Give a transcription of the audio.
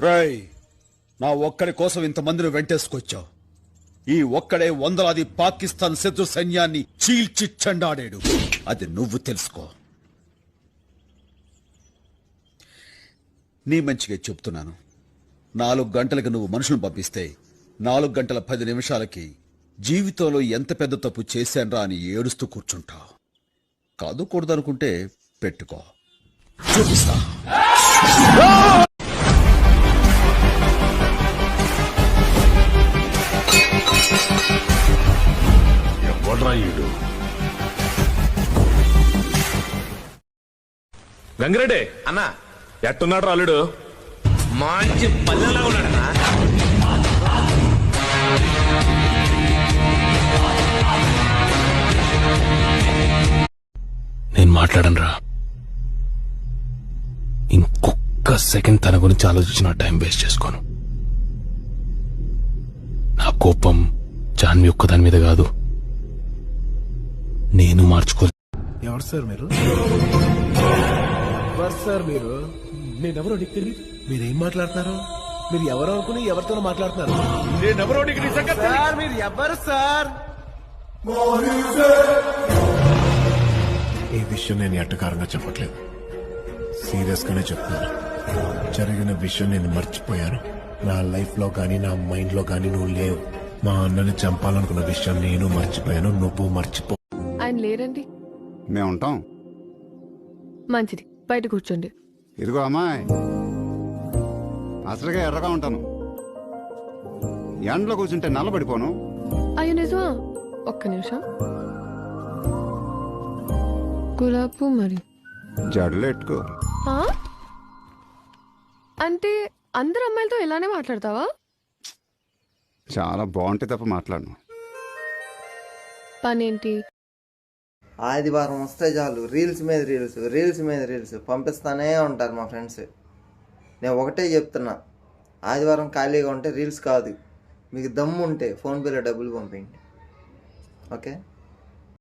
రేయ్, నా ఒక్కడి కోసం ఇంతమందిని వెంటేసుకొచ్చావు. ఈ ఒక్కడే వందలాది పాకిస్తాన్ శత్రు సైన్యాన్ని చీల్చి చెండాడాడు. అది నువ్వు తెలుసుకో. నీ మంచిగా చెప్తున్నాను. 4 గంటలకు నువ్వు మనుషులను పంపిస్తే 4 గంటల 10 నిమిషాలకి జీవితంలో ఎంత పెద్ద తప్పు చేశాన్రా అని ఏడుస్తూ కూర్చుంటావు. కాదు కూడదనుకుంటే పెట్టుకో, చూపిస్తా. ఎవడ్రాయుడు? గంగిరెడ్డి అన్నా ఎట్టున్నాడు రాలుడు? మంచి పల్లెలా ఉన్నాడన్నా. నేను మాట్లాడనురా. ఇంకొక సెకండ్ తన గురించి ఆలోచించిన టైం వేస్ట్ చేసుకోను. నా కోపం జాన్వి ఒక్క దాని మీద కాదు. నేను మార్చుకో. ఎవరు సార్ మీరు? ఎవరు సార్ మీరు? నేనెవరో నీకు తెలియదు. మీరేం మాట్లాడుతున్నారు? మీరు ఎవరు అనుకుని ఎవరితోనో మాట్లాడుతున్నారు? నేనెవరో నీకు నిజంగా సార్ మీరు ఎవరు సార్? ఈ విషయం నేను ఎట్టకారంగా చెప్పట్లేదు, సీరియస్ గానే చెప్తున్నాను. జరిగిన విషయం నేను మర్చిపోయాను. నా లైఫ్ లో గానీ నా మైండ్ లో గానీ నువ్వు లేవు. మా అన్నని చంపాలనుకున్న విషయం నేను మర్చిపోయాను, నువ్వు మర్చిపో. ఆయన లేరండి. మేము ఉంటాం. మంచిది, బయట కూర్చోండి. ఇదిగో అమ్మాయి, అసలుగా ఎర్రగా ఉంటాను. ఎండలో కూర్చుంటే నల్లబడిపోను. అయ్యో నిజమా? ఒక్క నిమిషం. గులాబ్ మరి జడలు ఎట్టుకో. ఆ? అంటే అందరు అమ్మాయిలతో ఇలానే మాట్లాడతావా? చాలా బాగుంటే తప్ప మాట్లాడను. పనేంటి? ఆదివారం వస్తే చాలు రీల్స్ మీద రీల్స్, రీల్స్ మీద రీల్స్ పంపిస్తానే ఉంటారు మా ఫ్రెండ్స్. నేను ఒకటే చెప్తున్నా, ఆదివారం ఖాళీగా ఉంటే రీల్స్ కాదు, మీకు దమ్ము ఉంటే ఫోన్పేలో డబ్బులు పంపేయండి. ఓకే.